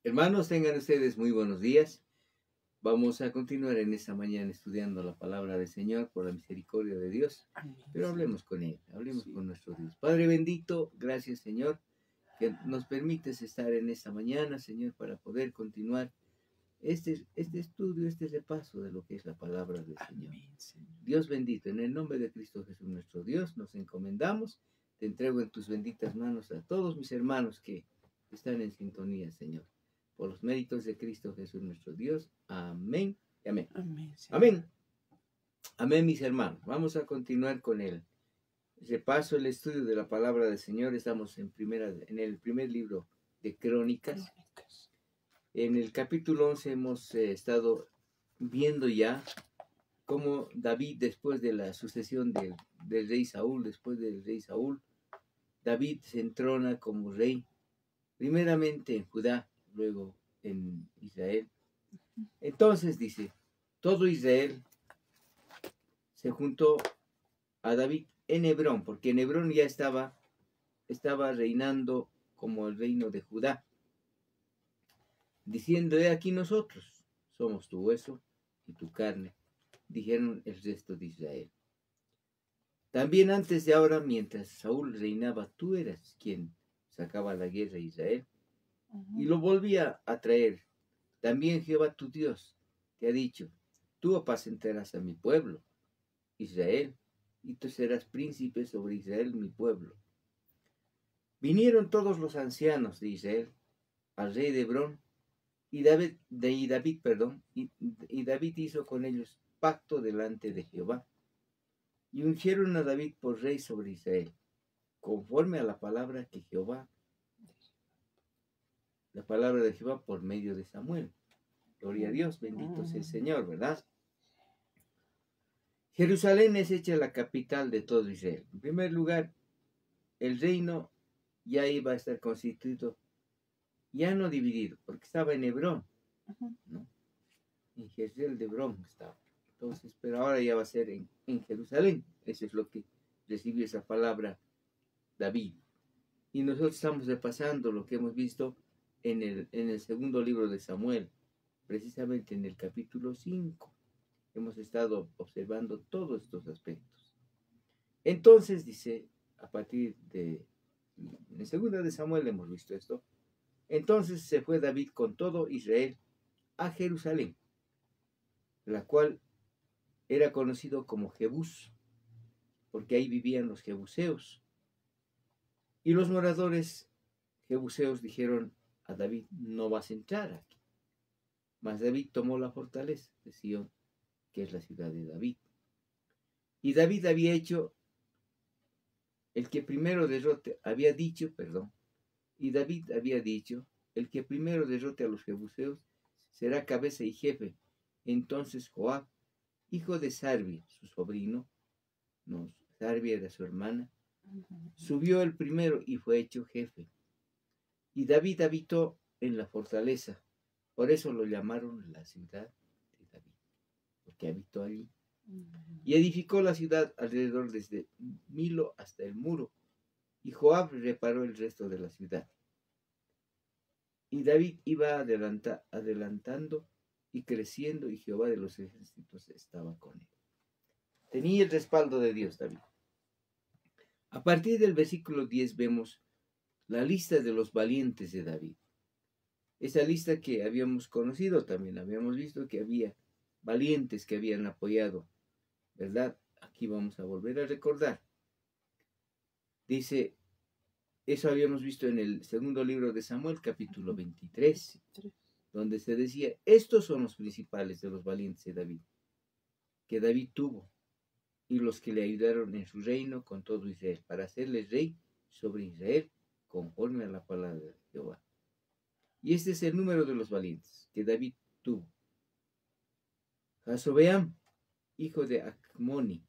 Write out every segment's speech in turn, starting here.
Hermanos, tengan ustedes muy buenos días. Vamos a continuar en esta mañana estudiando la palabra del Señor por la misericordia de Dios. Amén. Pero hablemos con Él, hablemos Sí. con nuestro Dios. Padre bendito, gracias Señor, que nos permites estar en esta mañana, Señor, para poder continuar este estudio, este repaso de lo que es la palabra del Señor. Amén, Señor. Dios bendito, en el nombre de Cristo Jesús nuestro Dios, nos encomendamos. Te entrego en tus benditas manos a todos mis hermanos que están en sintonía, Señor. Por los méritos de Cristo Jesús nuestro Dios. Amén y amén. Amén, Señor. Amén. Amén, mis hermanos. Vamos a continuar con el repaso, el estudio de la palabra del Señor. Estamos en el primer libro de Crónicas. En el capítulo 11 hemos estado viendo ya cómo David, después de la sucesión del rey Saúl, David se entrona como rey, primeramente en Judá, luego en Israel. Entonces dice, todo Israel se juntó a David en Hebrón, porque en Hebrón ya estaba reinando como el reino de Judá, diciendo, he aquí nosotros somos tu hueso y tu carne, dijeron el resto de Israel. También antes de ahora, mientras Saúl reinaba, tú eras quien sacaba la guerra a Israel y lo volvía a traer. También Jehová tu Dios te ha dicho, tú apacentarás a mi pueblo, Israel, y tú serás príncipe sobre Israel, mi pueblo. Vinieron todos los ancianos de Israel al rey de Hebrón, y David hizo con ellos pacto delante de Jehová, y ungieron a David por rey sobre Israel, conforme a la palabra de Jehová por medio de Samuel. Gloria a Dios, bendito sea el Señor, ¿verdad? Jerusalén es hecha la capital de todo Israel. En primer lugar, el reino ya iba a estar constituido, ya no dividido, porque estaba en Hebrón, ¿no? En Jezreel de Hebrón estaba. Entonces, pero ahora ya va a ser en Jerusalén. Eso es lo que recibió esa palabra David. Y nosotros estamos repasando lo que hemos visto en el segundo libro de Samuel, precisamente en el capítulo 5. Hemos estado observando todos estos aspectos. Entonces dice, a partir de en el segundo de Samuel hemos visto esto. Entonces se fue David con todo Israel a Jerusalén, la cual era conocido como Jebús, porque ahí vivían los jebuseos. Y los moradores jebuseos dijeron a David, no vas a entrar aquí. Mas David tomó la fortaleza de Sión, que es la ciudad de David. Y David había dicho, el que primero derrote a los jebuseos será cabeza y jefe. Entonces Joab, hijo de Sarvia, su sobrino, Sarvia era su hermana, subió el primero y fue hecho jefe. Y David habitó en la fortaleza, por eso lo llamaron la ciudad de David, porque habitó allí. Y edificó la ciudad alrededor desde Milo hasta el muro, y Joab reparó el resto de la ciudad. Y David iba adelantando y creciendo, y Jehová de los ejércitos estaba con él. Tenía el respaldo de Dios, David. A partir del versículo 10 vemos la lista de los valientes de David. Esa lista que habíamos conocido también, habíamos visto que había valientes que habían apoyado, ¿verdad? Aquí vamos a volver a recordar. Dice, eso habíamos visto en el segundo libro de Samuel, capítulo 23, donde se decía, estos son los principales de los valientes de David, que David tuvo, y los que le ayudaron en su reino con todo Israel, para hacerle rey sobre Israel, conforme a la palabra de Jehová. Y este es el número de los valientes que David tuvo. Jasobeam, hijo de Acmoni,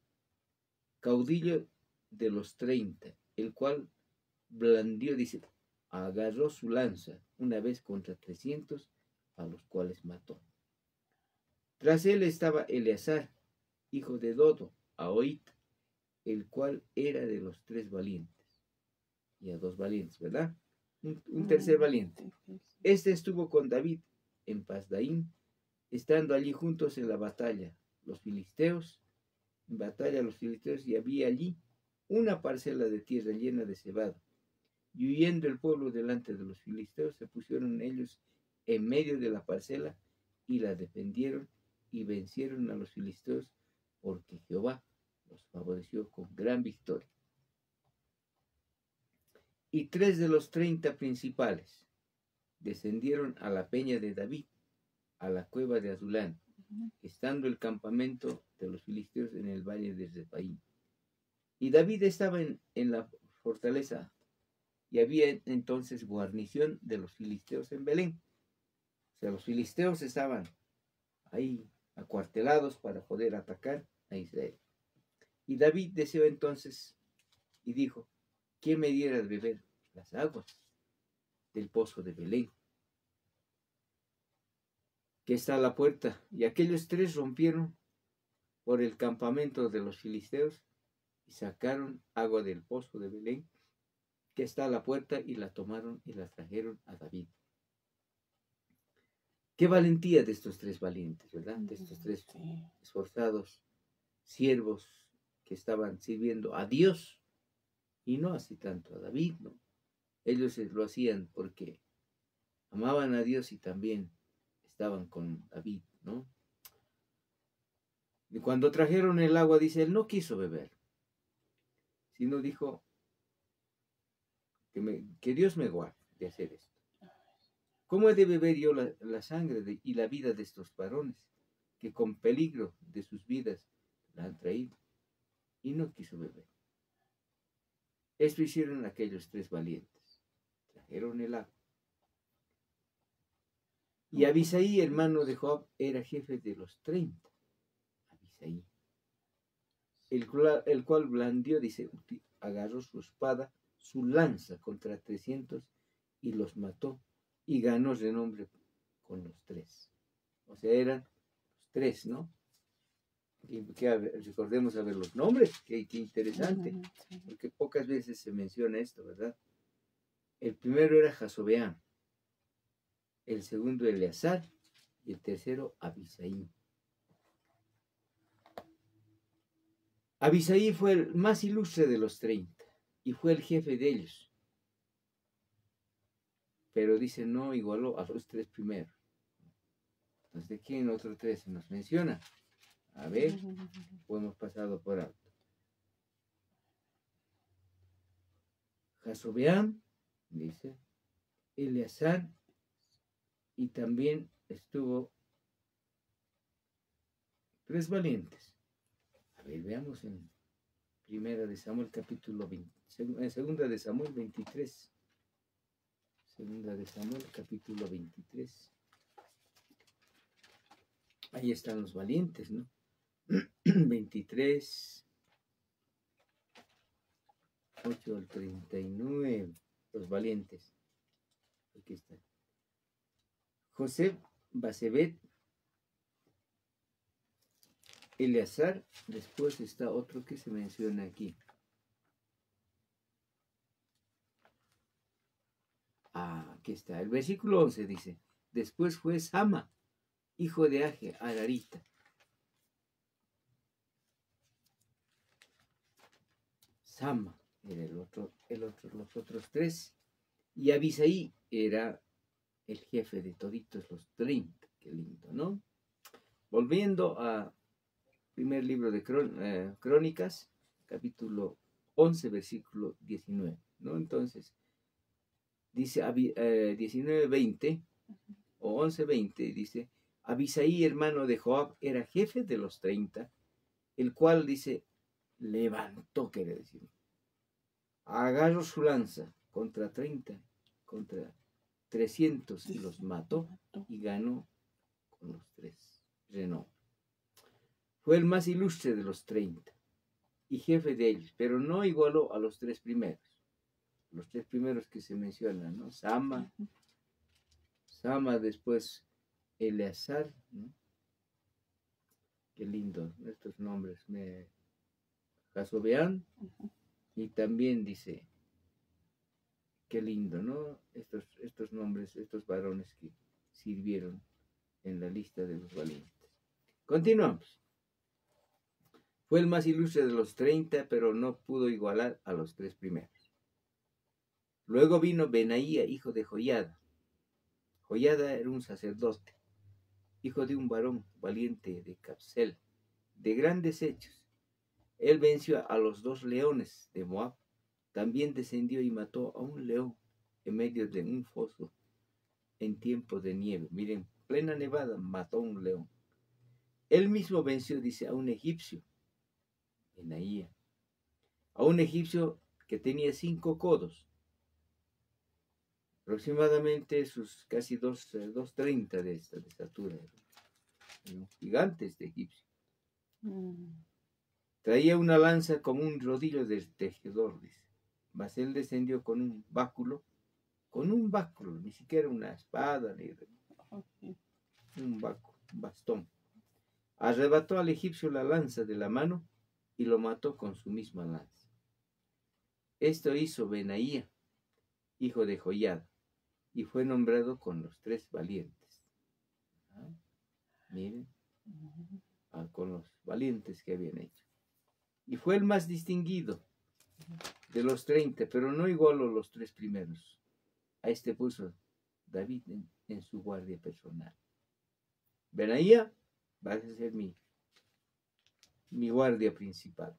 caudillo de los 30, el cual blandió, dice, agarró su lanza una vez contra 300, a los cuales mató. Tras él estaba Eleazar, hijo de Dodo, Ahoit, el cual era de los 3 valientes. Y a 2 valientes, ¿verdad? Un tercer valiente. Este estuvo con David en Pasdaín, estando allí juntos en la batalla, los filisteos, y había allí una parcela de tierra llena de cebada. Y huyendo el pueblo delante de los filisteos, se pusieron ellos en medio de la parcela y la defendieron y vencieron a los filisteos, porque Jehová los favoreció con gran victoria. Y 3 de los 30 principales descendieron a la peña de David, a la cueva de Adulán, estando el campamento de los filisteos en el valle de Refaim. Y David estaba en la fortaleza, y había entonces guarnición de los filisteos en Belén. O sea, los filisteos estaban ahí acuartelados para poder atacar a Israel. Y David deseó entonces y dijo: ¿quién me diera de beber las aguas del pozo de Belén, que está a la puerta? Y aquellos 3 rompieron por el campamento de los filisteos y sacaron agua del pozo de Belén, que está a la puerta, y la tomaron y la trajeron a David. Qué valentía de estos 3 valientes, ¿verdad? De estos 3 esforzados siervos que estaban sirviendo a Dios, y no así tanto a David, ¿no? Ellos lo hacían porque amaban a Dios y también estaban con David, ¿no? Y cuando trajeron el agua, dice, él no quiso beber, sino dijo que Dios me guarde de hacer esto. ¿Cómo he de beber yo la sangre y la vida de estos varones, que con peligro de sus vidas la han traído? Y no quiso beber. Esto hicieron aquellos 3 valientes. Trajeron el agua. Y Abisaí, hermano de Joab, era jefe de los 30. Abisaí. El cual blandió, dice, agarró su espada, su lanza contra 300 y los mató, y ganó renombre con los 3. O sea, eran los 3, ¿no? Y recordemos a ver los nombres, qué interesante, porque pocas veces se menciona esto, ¿verdad? El primero era Jasobeam, el segundo Eleazar y el tercero Abisaí. Abisaí fue el más ilustre de los 30 y fue el jefe de ellos. Pero dice, no igualó a los 3 primeros. Entonces, ¿de quién otros 3 se nos menciona? A ver, pues hemos pasado por alto. Jasobeam, dice, Eleazar, y también estuvo 3 valientes. A ver, veamos en Primera de Samuel capítulo 20, Segunda de Samuel 23. Segunda de Samuel capítulo 23. Ahí están los valientes, ¿no? 23, 8 al 39, los valientes. Aquí están. José, Basebet, Eleazar, después está otro que se menciona aquí. Aquí está. El versículo 11 dice, después fue Sama, hijo de Age, Ararita. Sama era los otros 3. Y Abisaí era el jefe de toditos los 30. Qué lindo, ¿no? Volviendo a primer libro de Crónicas, capítulo 11, versículo 19, ¿no? Entonces, dice 19:20 o 11:20, dice, Abisaí, hermano de Joab, era jefe de los 30, el cual, dice, levantó, quiere decir, agarró su lanza contra 30, contra 300 y los mató y ganó con los 3. Renombre. Fue el más ilustre de los 30 y jefe de ellos, pero no igualó a los 3 primeros. Los 3 primeros que se mencionan, ¿no? Sama, después Eleazar, ¿no? Qué lindo estos nombres. Jasobeam, y también dice Qué lindo, ¿no? Estos nombres, estos varones que sirvieron en la lista de los valientes. Continuamos. Fue el más ilustre de los 30, pero no pudo igualar a los 3 primeros. Luego vino Benaía, hijo de Joiada. Joiada era un sacerdote, hijo de un varón valiente de Capsel, de grandes hechos. Él venció a los 2 leones de Moab. También descendió y mató a un león en medio de un foso en tiempo de nieve. Miren, plena nevada mató a un león. Él mismo venció, dice, a un egipcio, Benaía, a un egipcio que tenía 5 codos, aproximadamente sus casi 2,30 de estatura, gigantes de egipcio. Traía una lanza como un rodillo de tejedor, dice. Mas él descendió con un báculo, ni siquiera una espada, ni un báculo, un bastón. Arrebató al egipcio la lanza de la mano y lo mató con su misma lanza. Esto hizo Benaía, hijo de Joiada, y fue nombrado con los 3 valientes. Miren, con los valientes que habían hecho. Y fue el más distinguido de los 30, pero no igualó los 3 primeros. A este puso David en su guardia personal. Benaía, vas a ser mi guardia principal.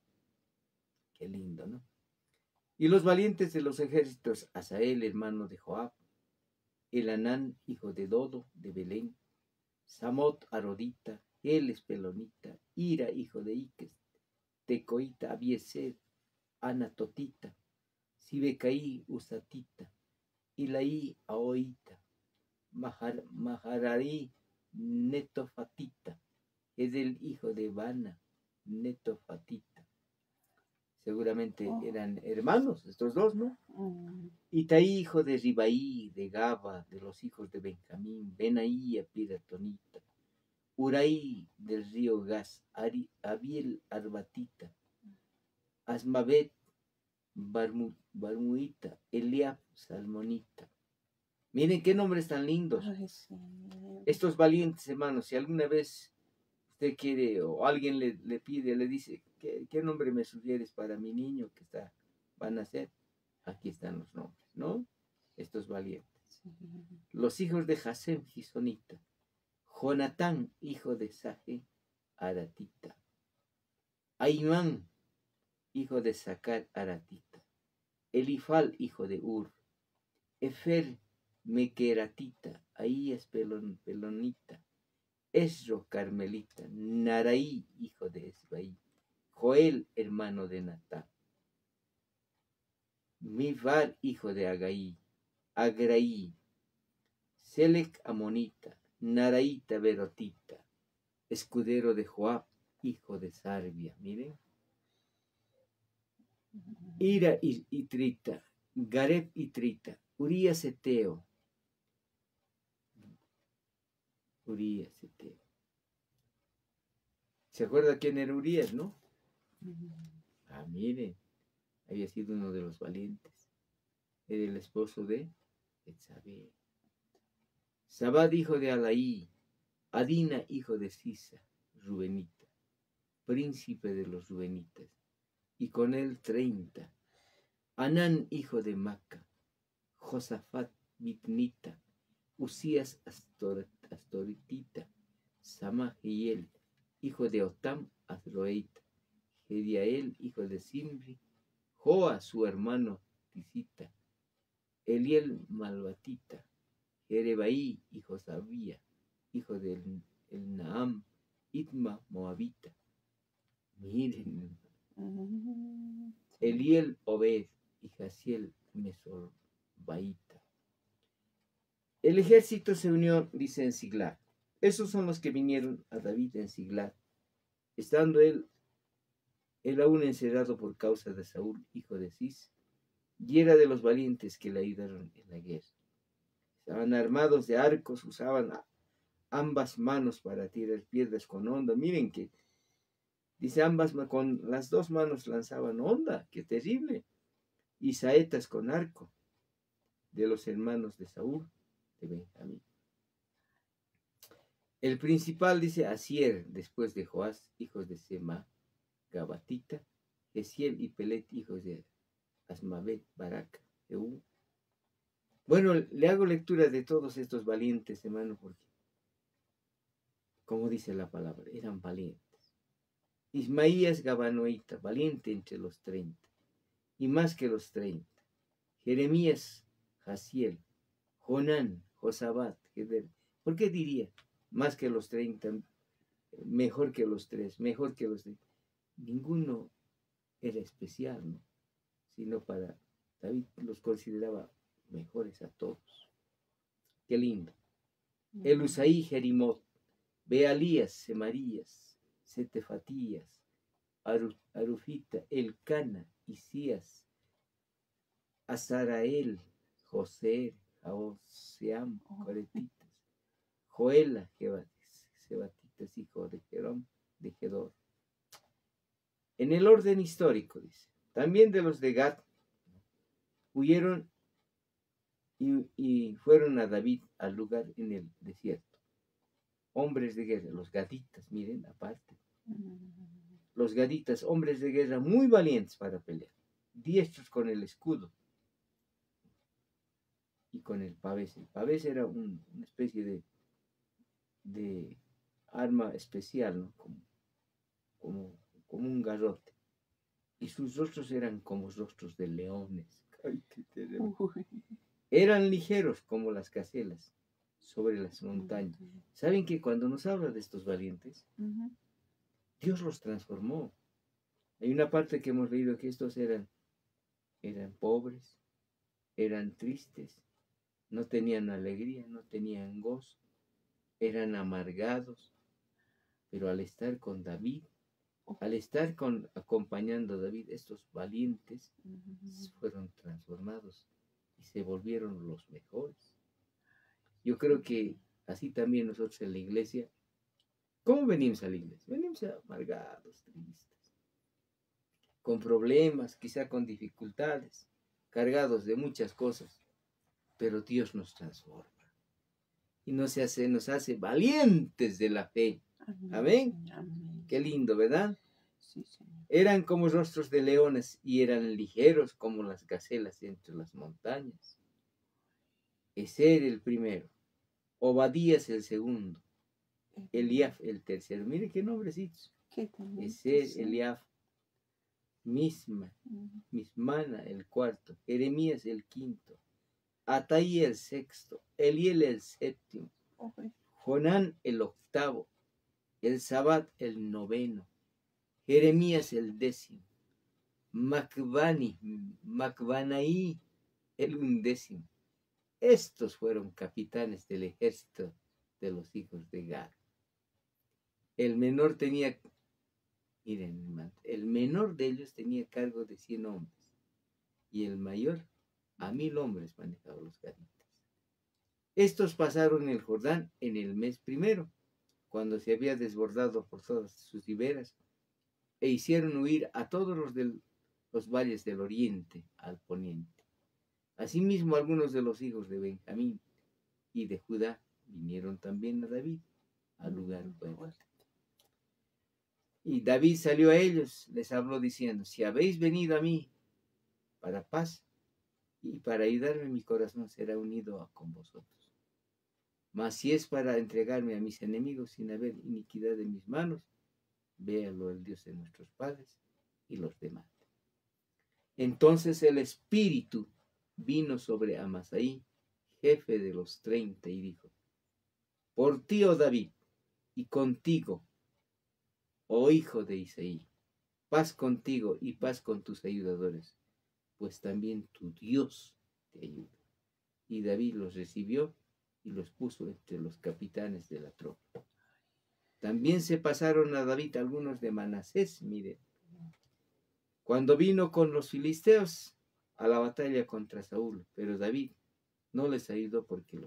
Qué lindo, ¿no? Y los valientes de los ejércitos, Asael, hermano de Joab, Elanán, hijo de Dodo, de Belén, Samot, Arodita, El Espelonita, Ira, hijo de Iques, Tecoita, Abiesed, Anatotita, Sibecaí, Usatita, Ilaí, Aoita, Mahararí, Netofatita, es el hijo de Bana, Netofatita. Seguramente eran hermanos estos 2, ¿no? Itaí, hijo de Ribaí, de Gaba, de los hijos de Benjamín, Benaía, Piratonita, Uraí, del río Gas, Abiel, Arbatita, Asmabet, Barmuita, Eliab, Salmonita. Miren qué nombres tan lindos. Ay, sí. Estos valientes hermanos, si alguna vez usted quiere o alguien le pide, le dice, ¿qué nombre me sugieres para mi niño que va a nacer? Aquí están los nombres, ¿no? Estos valientes. Sí. Los hijos de Jasem, Gisonita. Jonatán, hijo de Saje, Aratita. Aimán, hijo de Sacar, Aratita. Elifal, hijo de Ur. Efer, Mequeratita. Ahías, Pelonita. Esro, Carmelita. Naraí, hijo de Esbaí. Joel, hermano de Natán. Mivar, hijo de Agaí. Agraí. Selec, Amonita. Naraíta, Berotita. Escudero de Joab, hijo de Sarbia. Miren. Ira y Trita. Gareb y Trita. Urías Eteo. Urías Eteo. ¿Se acuerda quién era Urías, no? Miren. Había sido uno de los valientes. Era el esposo de Betsabé. Sabad, hijo de Alaí. Adina, hijo de Sisa, Rubenita, príncipe de los Rubenitas, y con él 30. Anán, hijo de Maca, Josafat, Mitnita, Usías, Astoritita, Samajiel, hijo de Otam, Azroeita, Gediael, hijo de Simri, Joa, su hermano, Tisita, Eliel, Malvatita, Jerebaí, y Josabía, hijo de Naam, Itma, Moabita. Miren. Eliel, Obed, y Jaciel, Mesorbaita. El ejército se unió, dice, en Siglag. Esos son los que vinieron a David en Siglag, estando él aún encerrado por causa de Saúl, hijo de Cis, y era de los valientes que le ayudaron en la guerra. Estaban armados de arcos, usaban ambas manos para tirar piedras con honda. Miren que dice con las 2 manos lanzaban honda, qué terrible, y saetas con arco. de los hermanos de Saúl, de Benjamín. El principal dice Asier, después de Joás, hijos de Sema, Gabatita, Gesiel y Pelet, hijos de Asmavet, Barak, Eú. Bueno, le hago lectura de todos estos valientes, hermano, porque, como dice la palabra, eran valientes. Ismaías Gabanoita, valiente entre los 30, y más que los 30. Jeremías, Jasiel, Jonán, Josabat, ¿por qué diría más que los 30, mejor que los 3, mejor que los 30? Ninguno era especial, ¿no? Sino para David los consideraba mejores a todos. Qué lindo. Elusaí, Jerimot, Bealías, Semarías, Setefatías, Arufita, Elcana, Isías, Azarael, José, Jaoseam, Coretitas, Joela, Sebatitas, hijo de Jerón, de Gedor. En el orden histórico, dice, también de los de Gad, huyeron y fueron a David al lugar en el desierto. Hombres de guerra, los gaditas, miren, aparte. Los gaditas, hombres de guerra muy valientes para pelear, diestros con el escudo y con el pavés. El pavés era una especie de arma especial, ¿no? Como un garrote. Y sus rostros eran como rostros de leones. Ay, qué terrible. Eran ligeros como las gacelas sobre las montañas. ¿Saben que cuando nos habla de estos valientes, Dios los transformó? Hay una parte que hemos leído que estos eran pobres, eran tristes, no tenían alegría, no tenían gozo, eran amargados, pero al estar con David, al estar acompañando a David, estos valientes fueron transformados y se volvieron los mejores. Yo creo que así también nosotros en la iglesia, ¿cómo venimos a la iglesia? Venimos amargados, tristes, con problemas, quizá con dificultades, cargados de muchas cosas, pero Dios nos transforma y nos hace valientes de la fe. Amén. Amén. Qué lindo, ¿verdad? Sí, Señor. Eran como rostros de leones y eran ligeros como las gacelas entre las montañas. Ezer el primero, Obadías el segundo, Eliaf el tercero. Mire qué nombrecitos. Ezer, Eliaf, Mismana el cuarto, Jeremías el quinto, Ataí el sexto, Eliel el séptimo, Jonán el octavo, el Sabat el noveno, Jeremías el décimo, Macbanaí el undécimo. Estos fueron capitanes del ejército de los hijos de Gad. El menor tenía, miren, el menor de ellos tenía cargo de 100 hombres y el mayor a 1000 hombres manejaba los gaditas. Estos pasaron el Jordán en el mes primero, cuando se había desbordado por todas sus riberas, e hicieron huir a todos los de los valles del oriente al poniente. Asimismo, algunos de los hijos de Benjamín y de Judá vinieron también a David al lugar fuerte. Y David salió a ellos, les habló diciendo: si habéis venido a mí para paz y para ayudarme, mi corazón será unido con vosotros. Mas si es para entregarme a mis enemigos sin haber iniquidad en mis manos, véalo el Dios de nuestros padres y los demás. Entonces el Espíritu vino sobre Amasaí, jefe de los 30, y dijo: por ti, oh David, y contigo, oh hijo de Isaí, paz contigo y paz con tus ayudadores, pues también tu Dios te ayuda. Y David los recibió y los puso entre los capitanes de la tropa. También se pasaron a David algunos de Manasés, mire, cuando vino con los filisteos a la batalla contra Saúl, pero David no les ayudó porque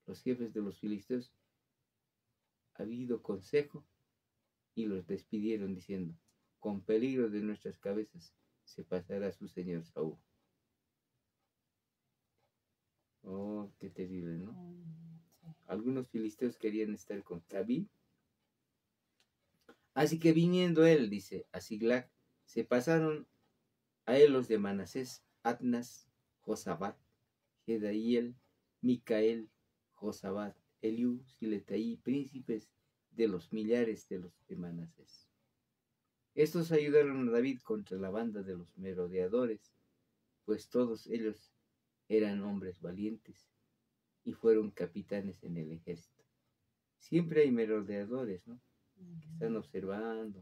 los jefes de los filisteos habían habido consejo y los despidieron diciendo: con peligro de nuestras cabezas se pasará su señor Saúl. Oh, qué terrible, ¿no? Sí. Algunos filisteos querían estar con David. Así que viniendo él, dice, a Siglag, se pasaron a él los de Manasés, Atnas, Josabad, Gedaiel, Micael, Josabad, Eliú, Siletaí, príncipes de los millares de los de Manasés. Estos ayudaron a David contra la banda de los merodeadores, pues todos ellos eran hombres valientes y fueron capitanes en el ejército. Siempre hay merodeadores, ¿no? Que están observando.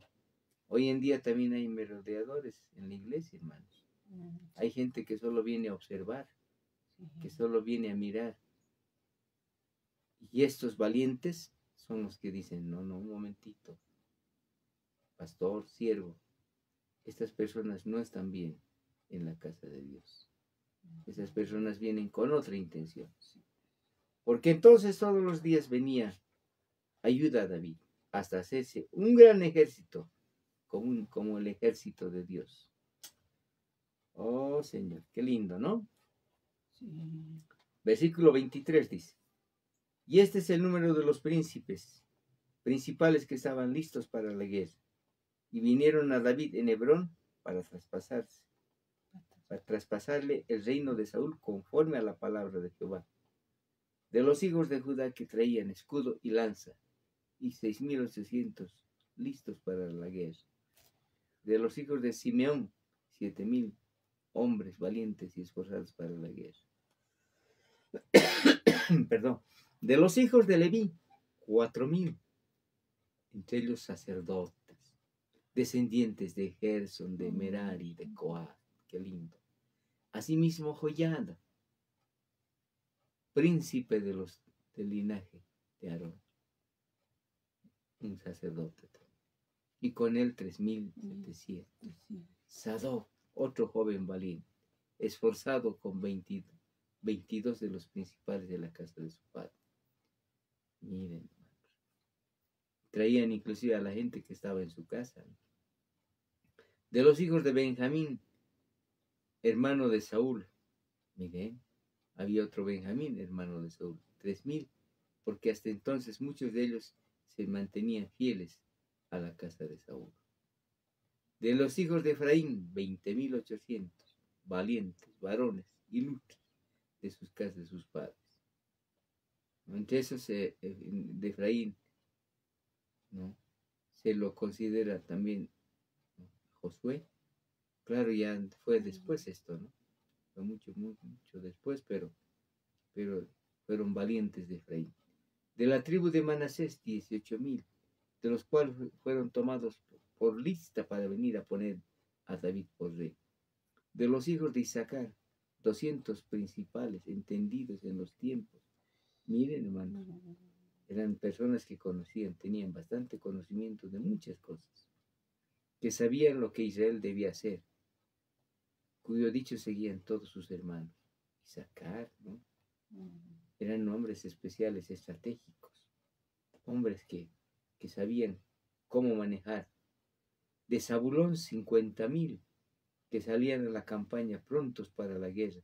Hoy en día también hay merodeadores en la iglesia, hermanos. Hay gente que solo viene a observar, que solo viene a mirar. Y estos valientes son los que dicen, no, un momentito, pastor, siervo, estas personas no están bien en la casa de Dios. Esas personas vienen con otra intención. Porque entonces todos los días venía ayuda a David hasta hacerse un gran ejército, como el ejército de Dios. Oh, Señor, qué lindo, ¿no? Sí. Versículo 23 dice, y este es el número de los principales que estaban listos para la guerra, y vinieron a David en Hebrón para traspasarle el reino de Saúl conforme a la palabra de Jehová. De los hijos de Judá que traían escudo y lanza, y 6,800 listos para la guerra. De los hijos de Simeón, 7,000 hombres valientes y esforzados para la guerra. Perdón. De los hijos de Leví, 4,000, entre ellos sacerdotes, descendientes de Gerson, de Merari, de Coat. Qué lindo. Asimismo, Joiada, príncipe del linaje de Aarón, un sacerdote. Y con él 3,700. Sadoc, otro joven valiente, esforzado con 22 de los principales de la casa de su padre. Miren, traían inclusive a la gente que estaba en su casa. De los hijos de Benjamín, hermano de Saúl, miren, había otro Benjamín, hermano de Saúl, 3,000, porque hasta entonces muchos de ellos se mantenían fieles a la casa de Saúl. De los hijos de Efraín, 20,800, valientes, varones, ilustres, de sus casas de sus padres. Entre esos de Efraín, ¿no? Se lo considera también, ¿no? Josué. Claro, ya fue después esto, ¿no? Fue mucho después, pero fueron valientes de Efraín. De la tribu de Manasés, 18,000, de los cuales fueron tomados por lista para venir a poner a David por rey. De los hijos de Isaacar, 200 principales, entendidos en los tiempos. Miren, hermanos, eran personas que conocían, tenían bastante conocimiento de muchas cosas, que sabían lo que Israel debía hacer, cuyo dicho seguían todos sus hermanos. Isaacar, ¿no? Eran hombres especiales, estratégicos, hombres que sabían cómo manejar. De Zabulón, 50,000, que salían a la campaña prontos para la guerra,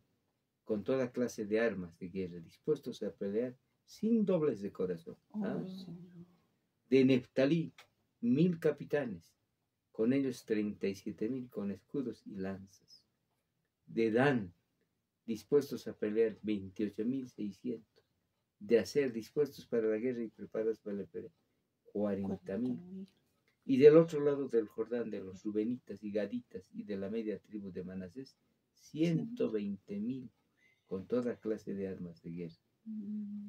con toda clase de armas de guerra, dispuestos a pelear sin dobles de corazón. ¿Ah? De Neftalí, 1,000 capitanes, con ellos 37,000 con escudos y lanzas. De Dan, dispuestos a pelear 28,600. De Aser, dispuestos para la guerra y preparados para la pelea, 40,000. Y del otro lado del Jordán, de los Rubenitas y Gaditas y de la media tribu de Manasés, 120,000 con toda clase de armas de guerra.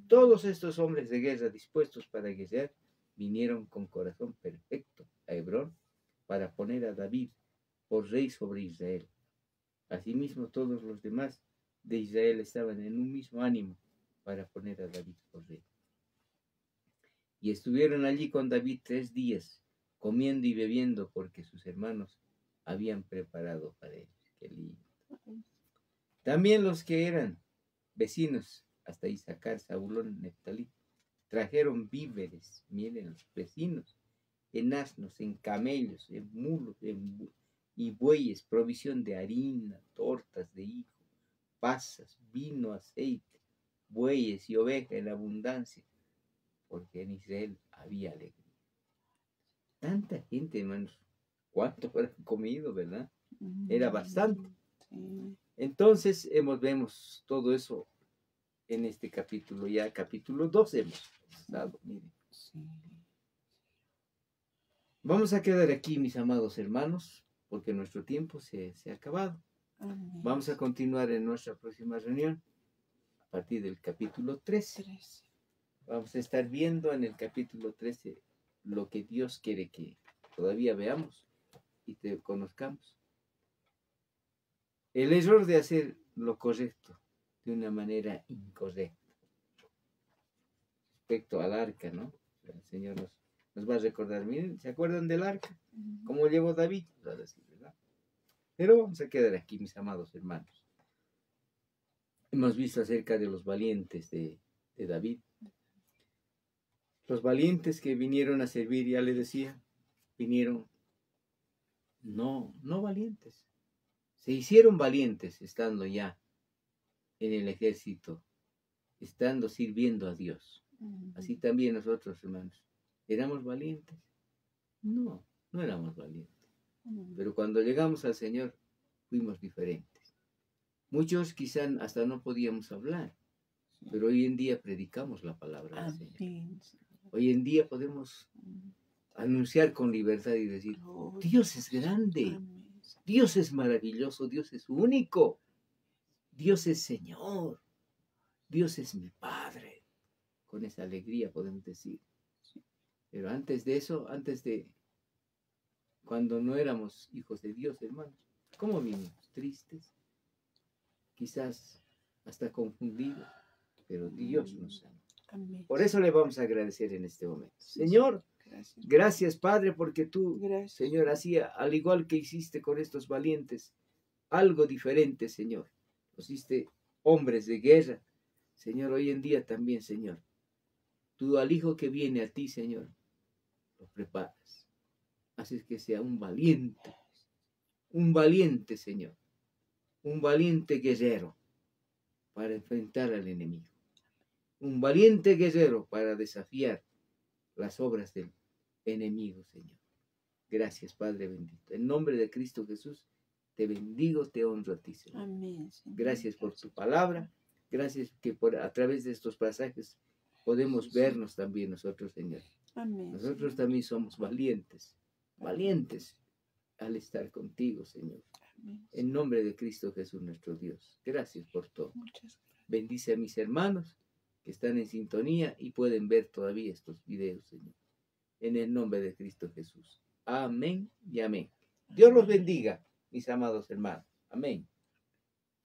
Todos estos hombres de guerra dispuestos para guerrear vinieron con corazón perfecto a Hebrón para poner a David por rey sobre Israel. Asimismo, todos los demás de Israel estaban en un mismo ánimo para poner a David por rey. Y estuvieron allí con David 3 días, comiendo y bebiendo, porque sus hermanos habían preparado para él. Qué lindo. También los que eran vecinos, hasta Isaacar, Zabulón, Neftalí, trajeron víveres, miren, los vecinos, en asnos, en camellos, en mulos, y bueyes, provisión de harina, tortas de higo, pasas, vino, aceite, bueyes y ovejas en abundancia, porque en Israel había alegría. Tanta gente, hermanos. ¿Cuánto habrán comido, verdad? Era bastante. Sí. Entonces, vemos todo eso en este capítulo. Ya capítulo 12 hemos estado, miren. Sí. Vamos a quedar aquí, mis amados hermanos, porque nuestro tiempo se ha acabado. Amén. Vamos a continuar en nuestra próxima reunión a partir del capítulo 13. 13. Vamos a estar viendo en el capítulo 13 lo que Dios quiere que todavía veamos y te conozcamos. El error de hacer lo correcto de una manera incorrecta. Respecto al arca, ¿no? El Señor nos va a recordar. Miren, ¿se acuerdan del arca? ¿Cómo llevó David? ¿Verdad? Pero vamos a quedar aquí, mis amados hermanos. Hemos visto acerca de los valientes de David. Los valientes que vinieron a servir, ya le decía, vinieron no valientes. Se hicieron valientes estando ya en el ejército, estando sirviendo a Dios. Así también nosotros, hermanos, ¿éramos valientes? No éramos valientes. Pero cuando llegamos al Señor, fuimos diferentes. Muchos quizás hasta no podíamos hablar, pero hoy en día predicamos la palabra del Señor. Amén. Hoy en día podemos anunciar con libertad y decir, Dios es grande, Amén. Dios es maravilloso, Dios es único, Dios es Señor, Dios es mi Padre. Con esa alegría podemos decir. Pero antes de eso, cuando no éramos hijos de Dios, hermanos, ¿cómo vivimos? Tristes, quizás hasta confundidos, pero Dios nos ama. Amén. Por eso le vamos a agradecer en este momento. Señor, gracias Padre, porque tú, Gracias. Señor, hacía, al igual que hiciste con estos valientes, algo diferente, Señor. Los hiciste hombres de guerra. Señor, hoy en día también, Señor, tú al hijo que viene a ti, Señor, lo preparas. Haces que sea un valiente, Señor, un valiente guerrero para enfrentar al enemigo. Un valiente guerrero para desafiar las obras del enemigo, Señor. Gracias, Padre bendito. En nombre de Cristo Jesús, te bendigo, te honro a ti, Señor. Amén, Señor. Gracias por tu palabra. Gracias que a través de estos pasajes podemos vernos también nosotros, Señor. Amén. Nosotros también somos valientes al estar contigo, Señor. Amén. En nombre de Cristo Jesús, nuestro Dios. Gracias por todo. Muchas gracias. Bendice a mis hermanos que están en sintonía y pueden ver todavía estos videos, Señor. En el nombre de Cristo Jesús. Amén y amén. Dios los bendiga, mis amados hermanos. Amén.